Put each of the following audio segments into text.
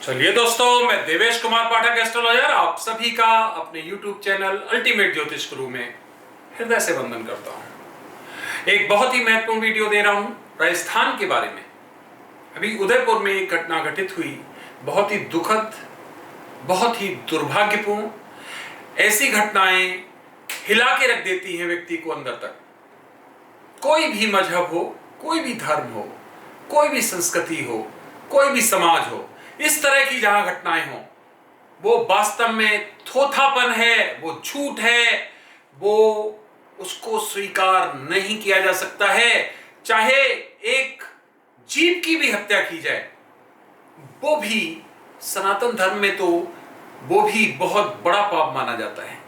चलिए दोस्तों, मैं देवेश कुमार पाठक एस्ट्रोलॉजर आप सभी का अपने YouTube चैनल अल्टीमेट ज्योतिष गुरु में हृदय से वंदन करता हूं। एक बहुत ही महत्वपूर्ण वीडियो दे रहा हूं राजस्थान के बारे में। अभी उदयपुर में एक घटना घटित हुई, बहुत ही दुखद, बहुत ही दुर्भाग्यपूर्ण। ऐसी घटनाएं हिला के रख देती हैं व्यक्ति को अंदर तक। कोई भी मजहब हो, कोई भी धर्म हो, कोई भी संस्कृति हो, कोई भी समाज हो, इस तरह की जहां घटनाएं हो, वो वास्तव में थोथापन है, वो झूठ है, वो उसको स्वीकार नहीं किया जा सकता है। चाहे एक जीव की भी हत्या की जाए, वो भी सनातन धर्म में तो वो भी बहुत बड़ा पाप माना जाता है।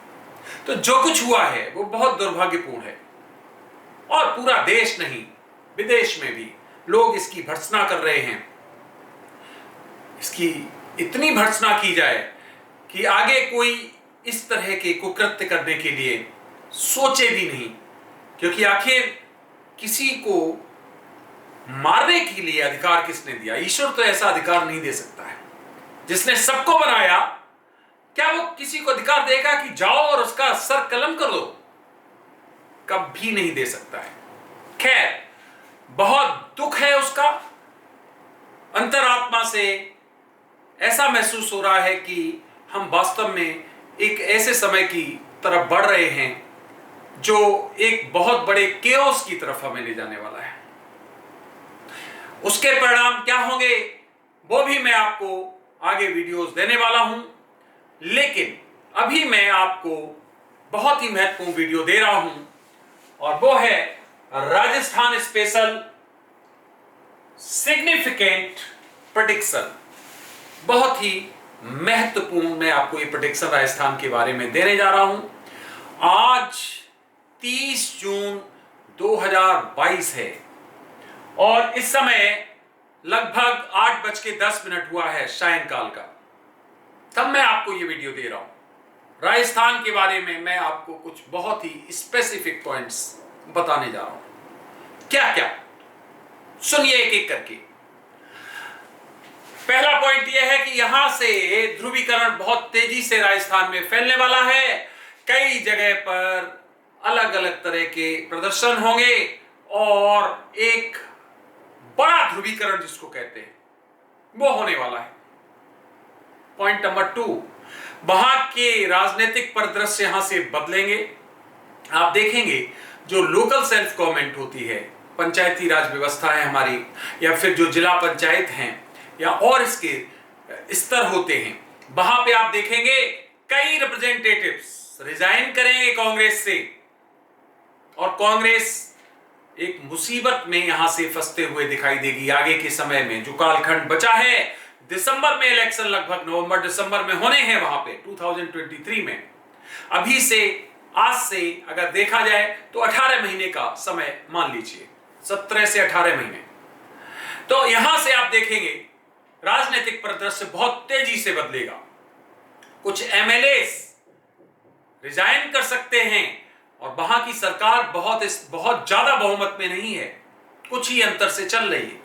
तो जो कुछ हुआ है वो बहुत दुर्भाग्यपूर्ण है और पूरा देश नहीं, विदेश में भी लोग इसकी भर्त्सना कर रहे हैं। इसकी इतनी भर्त्सना की जाए कि आगे कोई इस तरह के कुकृत्य करने के लिए सोचे भी नहीं, क्योंकि आखिर किसी को मारने के लिए अधिकार किसने दिया? ईश्वर तो ऐसा अधिकार नहीं दे सकता है। जिसने सबको बनाया, क्या वो किसी को अधिकार देगा कि जाओ और उसका सर कलम कर दो? कभी नहीं दे सकता है। खैर, बहुत दुख है उसका। अंतरात्मा से ऐसा महसूस हो रहा है कि हम वास्तव में एक ऐसे समय की तरफ बढ़ रहे हैं जो एक बहुत बड़े केओस की तरफ हमें ले जाने वाला है। उसके परिणाम क्या होंगे वो भी मैं आपको आगे वीडियोस देने वाला हूं, लेकिन अभी मैं आपको बहुत ही महत्वपूर्ण वीडियो दे रहा हूं और वो है राजस्थान स्पेशल सिग्निफिकेंट प्रेडिक्शन। बहुत ही महत्वपूर्ण मैं आपको ये प्रेडिक्शन राजस्थान के बारे में देने जा रहा हूं। आज 30 जून 2022 है और इस समय लगभग 8:10 हुआ है सायंकाल का। तब मैं आपको ये वीडियो दे रहा हूं। राजस्थान के बारे में मैं आपको कुछ बहुत ही स्पेसिफिक पॉइंट्स बताने जा रहा हूं। क्या क्या, सुनिए एक एक करके। पहला पॉइंट यह है कि यहां से ध्रुवीकरण बहुत तेजी से राजस्थान में फैलने वाला है। कई जगह पर अलग अलग तरह के प्रदर्शन होंगे और एक बड़ा ध्रुवीकरण जिसको कहते हैं वो होने वाला है। पॉइंट नंबर 2, वहां के राजनीतिक परिदृश्य यहां से बदलेंगे। आप देखेंगे जो लोकल सेल्फ गवर्नमेंट होती है, पंचायती राज व्यवस्था है हमारी, या फिर जो जिला पंचायत हैं या और इसके स्तर होते हैं, वहां पे आप देखेंगे कई रिप्रेजेंटेटिव्स रिजाइन करेंगे कांग्रेस से और कांग्रेस एक मुसीबत में यहां से फंसते हुए दिखाई देगी। आगे के समय में जो कालखंड बचा है, दिसंबर में इलेक्शन लगभग नवंबर दिसंबर में होने हैं वहां पे 2023 में। अभी से, आज से अगर देखा जाए तो 18 महीने का समय मान लीजिए, 17 से 18 महीने। तो यहां से आप देखेंगे राजनीतिक परिदृश्य बहुत तेजी से बदलेगा। कुछ एमएलए रिजाइन कर सकते हैं और वहां की सरकार बहुत ज्यादा बहुमत में नहीं है, कुछ ही अंतर से चल रही है।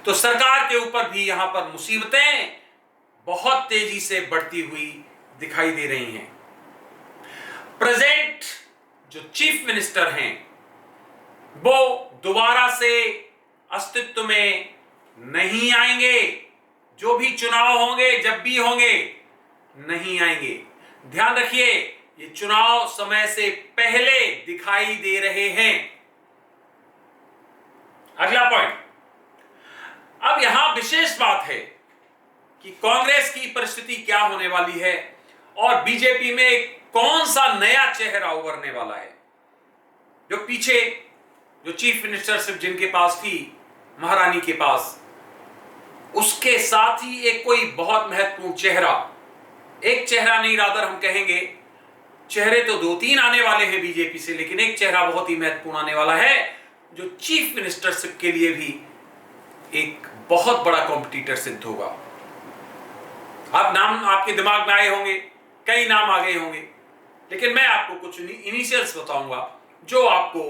तो सरकार के ऊपर भी यहां पर मुसीबतें बहुत तेजी से बढ़ती हुई दिखाई दे रही हैं। प्रेजेंट जो चीफ मिनिस्टर हैं वो दोबारा से अस्तित्व में नहीं आएंगे। जो भी चुनाव होंगे, जब भी होंगे, नहीं आएंगे। ध्यान रखिए, ये चुनाव समय से पहले दिखाई दे रहे हैं। अगला पॉइंट, अब यहां विशेष बात है कि कांग्रेस की परिस्थिति क्या होने वाली है और बीजेपी में कौन सा नया चेहरा उभरने वाला है। जो पीछे जो चीफ मिनिस्टरशिप जिनके पास थी, महारानी के पास, उसके साथ ही एक कोई बहुत महत्वपूर्ण चेहरा, एक चेहरा नहीं, रादर हम कहेंगे चेहरे तो 2-3 आने वाले हैं बीजेपी से, लेकिन एक चेहरा बहुत ही महत्वपूर्ण आने वाला है जो चीफ मिनिस्टरशिप के लिए भी एक बहुत बड़ा कॉम्पिटिटर सिद्ध होगा। अब नाम आपके दिमाग में आए होंगे, कई नाम आ गए होंगे, लेकिन मैं आपको कुछ इनिशियल्स बताऊंगा जो आपको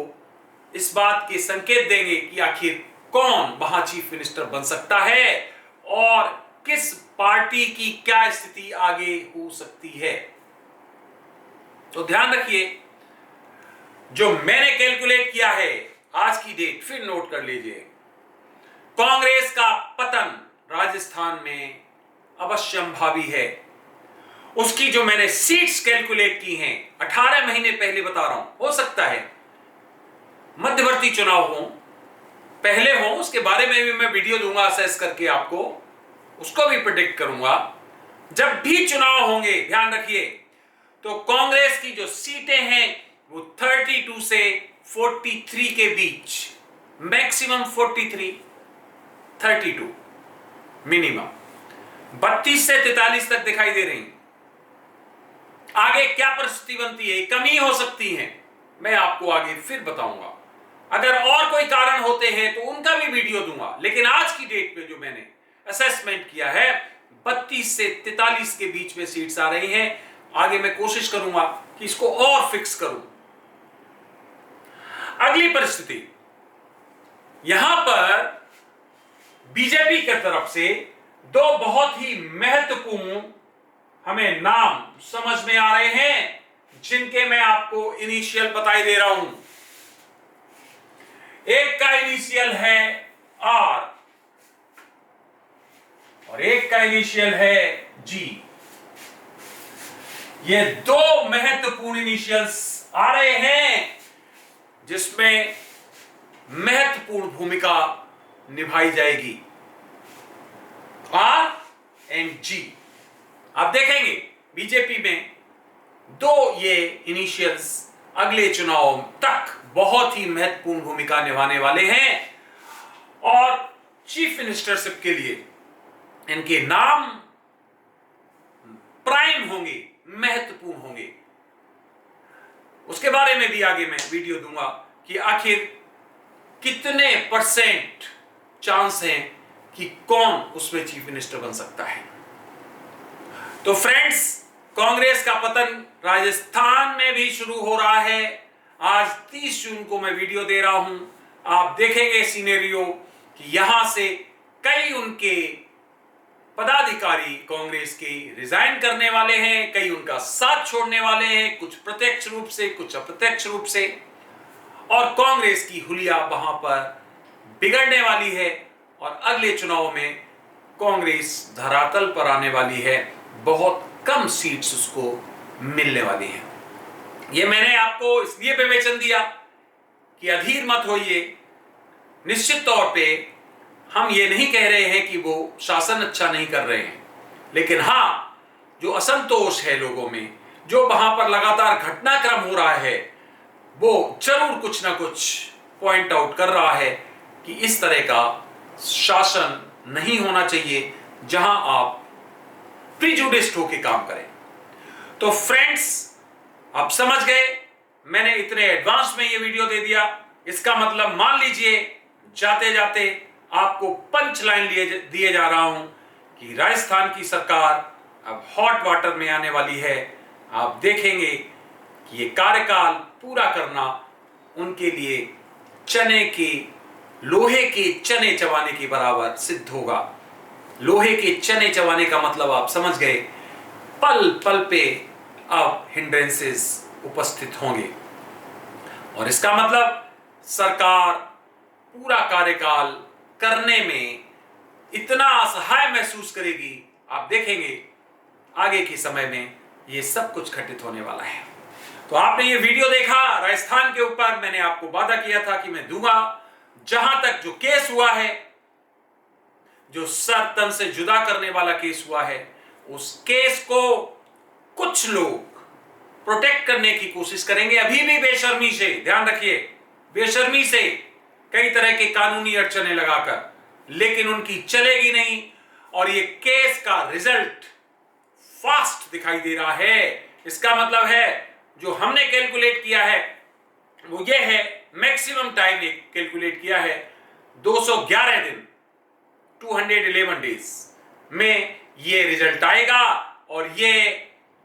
इस बात के संकेत देंगे कि आखिर कौन वहां चीफ मिनिस्टर बन सकता है और किस पार्टी की क्या स्थिति आगे हो सकती है। तो ध्यान रखिए, जो मैंने कैलकुलेट किया है आज की डेट फिर नोट कर लीजिए। कांग्रेस का पतन राजस्थान में अवश्यंभावी है। उसकी जो मैंने सीट्स कैलकुलेट की हैं 18 महीने पहले बता रहा हूं, हो सकता है मध्यवर्ती चुनाव हो, पहले हो, उसके बारे में भी मैं वीडियो दूंगा असेस करके आपको, उसको भी प्रेडिक्ट करूंगा। जब भी चुनाव होंगे ध्यान रखिए, तो कांग्रेस की जो सीटें हैं वो 32 से 43 के बीच, मैक्सिमम 43, 32 मिनिमम, 32 से 43 तक दिखाई दे रही। आगे क्या परिस्थिति बनती है, कमी हो सकती है, मैं आपको आगे फिर बताऊंगा। अगर और कोई कारण होते हैं तो उनका भी वीडियो दूंगा, लेकिन आज की डेट पे जो मैंने असेसमेंट किया है 32 से 43 के बीच में सीट्स आ रही हैं। आगे मैं कोशिश करूंगा कि इसको और फिक्स करूं। अगली परिस्थिति, यहां पर बीजेपी की तरफ से दो बहुत ही महत्वपूर्ण हमें नाम समझ में आ रहे हैं, जिनके मैं आपको इनिशियल बताई दे रहा हूं। एक का इनिशियल है आर और एक का इनिशियल है जी। ये दो महत्वपूर्ण इनिशियल्स आ रहे हैं जिसमें महत्वपूर्ण भूमिका निभाई जाएगी, आर एंड जी। आप देखेंगे बीजेपी में दो ये इनिशियल्स अगले चुनाव तक बहुत ही महत्वपूर्ण भूमिका निभाने वाले हैं और चीफ मिनिस्टरशिप के लिए इनके नाम प्राइम होंगे, महत्वपूर्ण होंगे। उसके बारे में भी आगे मैं वीडियो दूंगा कि आखिर कितने परसेंट चांस हैं कि कौन उसमें चीफ मिनिस्टर बन सकता है। तो फ्रेंड्स, कांग्रेस का पतन राजस्थान में भी शुरू हो रहा है। आज 30 जून को मैं वीडियो दे रहा हूं। आप देखेंगे सीनेरियो कि यहां से कई उनके पदाधिकारी कांग्रेस के रिजाइन करने वाले हैं, कई उनका साथ छोड़ने वाले हैं, कुछ प्रत्यक्ष रूप से, कुछ अप्रत्यक्ष रूप से, और कांग्रेस की हुलिया वहां पर बिगड़ने वाली है और अगले चुनाव में कांग्रेस धरातल पर आने वाली है। बहुत कम सीट्स उसको मिलने वाली है। यह मैंने आपको इसलिए विवेचन दिया कि अधीर मत होइए। निश्चित तौर पे हम ये नहीं कह रहे हैं कि वो शासन अच्छा नहीं कर रहे हैं, लेकिन हाँ, जो असंतोष है लोगों में, जो वहां पर लगातार घटनाक्रम हो रहा है, वो जरूर कुछ ना कुछ पॉइंट आउट कर रहा है कि इस तरह का शासन नहीं होना चाहिए जहां आप प्रिजुडिस्ड होकर काम करें। तो फ्रेंड्स, आप समझ गए, मैंने इतने एडवांस में ये वीडियो दे दिया। इसका मतलब मान लीजिए जाते जाते आपको पंच लाइन दिए जा रहा हूं कि राजस्थान की सरकार अब हॉट वाटर में आने वाली है। आप देखेंगे कि ये कार्यकाल पूरा करना उनके लिए लोहे के चने चबाने के बराबर सिद्ध होगा। लोहे के चने चबाने का मतलब आप समझ गए, पल पल पे अब हिंड्रेंसेस उपस्थित होंगे और इसका मतलब सरकार पूरा कार्यकाल करने में इतना असहाय महसूस करेगी। आप देखेंगे आगे के समय में ये सब कुछ घटित होने वाला है। तो आपने ये वीडियो देखा राजस्थान के ऊपर, मैंने आपको वादा किया था कि मैं दूंगा। जहां तक जो केस हुआ है, जो सर तन से जुदा करने वाला केस हुआ है, उस केस को कुछ लोग प्रोटेक्ट करने की कोशिश करेंगे, अभी भी बेशर्मी से। ध्यान रखिए, बेशर्मी से कई तरह के कानूनी अड़चने लगाकर, लेकिन उनकी चलेगी नहीं और ये केस का रिजल्ट फास्ट दिखाई दे रहा है। इसका मतलब है जो हमने कैलकुलेट किया है वो ये है, मैक्सिमम टाइम कैलकुलेट किया है 211 दिन, 211 डेज में ये रिजल्ट आएगा और ये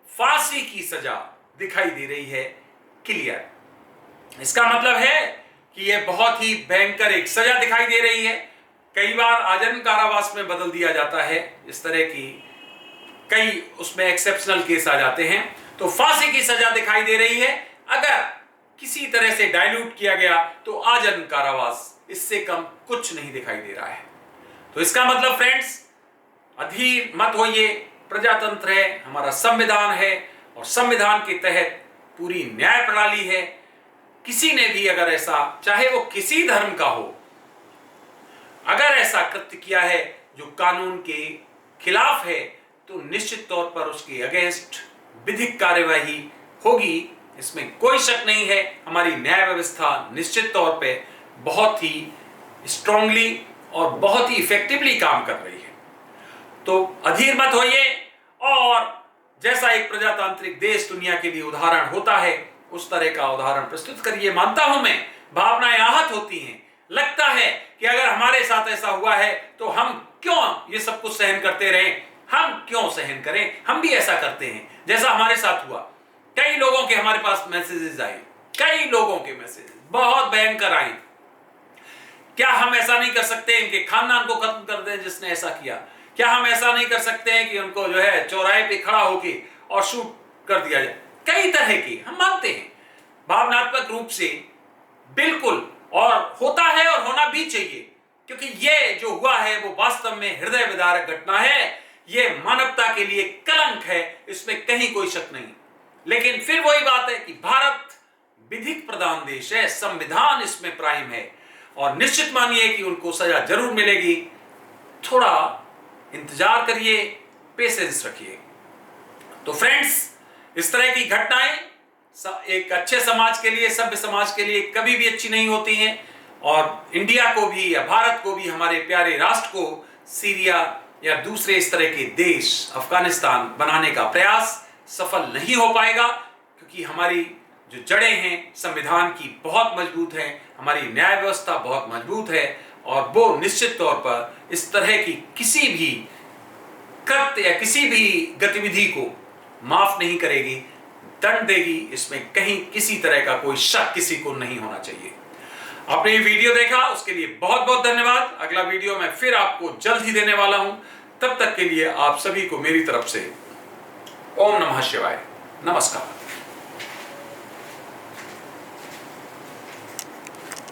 फांसी की सजा दिखाई दे रही है क्लियर। इसका मतलब है कि ये बहुत ही भयंकर एक सजा दिखाई दे रही है कई बार आजीवन कारावास में बदल दिया जाता है। इस तरह की कई उसमें एक्सेप्शनल केस आ जाते हैं। तो फांसी की सजा दिखाई दे रही है। अगर किसी तरह से डाइल्यूट किया गया तो आजीवन कारावास, इससे कम कुछ नहीं दिखाई दे रहा है। तो इसका मतलब फ्रेंड्स, अधीर मत होइए। प्रजातंत्र है, हमारा संविधान है और संविधान के तहत पूरी न्याय प्रणाली है। किसी ने भी अगर ऐसा, चाहे वो किसी धर्म का हो, अगर ऐसा कृत्य किया है जो कानून के खिलाफ है तो निश्चित तौर पर उसके अगेंस्ट विधिक कार्यवाही होगी, इसमें कोई शक नहीं है। हमारी न्याय व्यवस्था निश्चित तौर पे बहुत ही स्ट्रांगली और बहुत ही इफेक्टिवली काम कर रही है। तो अधीर मत होइए और जैसा एक प्रजातांत्रिक देश दुनिया के लिए उदाहरण होता है, उस तरह का उदाहरण प्रस्तुत करिए। मानता हूं मैं, भावनाएं आहत होती हैं, लगता है कि अगर हमारे साथ ऐसा हुआ है तो हम क्यों ये सब कुछ सहन करते रहें, हम क्यों सहन करें, हम भी ऐसा करते हैं जैसा हमारे साथ हुआ। कई लोगों के हमारे पास मैसेजेस आए, कई लोगों के मैसेजेस बहुत भयंकर आए। क्या हम ऐसा नहीं कर सकते इनके खानदान को खत्म कर दें जिसने ऐसा किया? क्या हम ऐसा नहीं कर सकते हैं कि उनको जो है चौराहे पे खड़ा होके और शूट कर दिया जाए? कई तरह की हम मानते हैं भावनात्मक रूप से, बिल्कुल, और होता है और होना भी चाहिए, क्योंकि ये जो हुआ है वो वास्तव में हृदय विदारक घटना है। ये मानवता के लिए कलंक है, इसमें कहीं कोई शक नहीं। लेकिन फिर वही बात है कि भारत विधिक प्रधान देश है, संविधान इसमें प्राइम है और निश्चित मानिए कि उनको सजा जरूर मिलेगी। थोड़ा इंतजार करिए, पेशेंस रखिए। तो फ्रेंड्स, इस तरह की घटनाएं एक अच्छे समाज के लिए, सभ्य समाज के लिए कभी भी अच्छी नहीं होती हैं और इंडिया को भी या भारत को भी, हमारे प्यारे राष्ट्र को सीरिया या दूसरे इस तरह के देश, अफगानिस्तान बनाने का प्रयास सफल नहीं हो पाएगा, क्योंकि हमारी जो जड़ें हैं संविधान की बहुत मजबूत हैं, हमारी न्याय व्यवस्था बहुत मजबूत है और वो निश्चित तौर पर इस तरह की किसी भी कृत्य या किसी भी गतिविधि को माफ नहीं करेगी, दंड देगी। इसमें कहीं किसी तरह का कोई शक किसी को नहीं होना चाहिए। आपने ये वीडियो देखा उसके लिए बहुत बहुत धन्यवाद। अगला वीडियो मैं फिर आपको जल्द ही देने वाला हूं। तब तक के लिए आप सभी को मेरी तरफ से ओम नमः शिवाय, नमस्कार।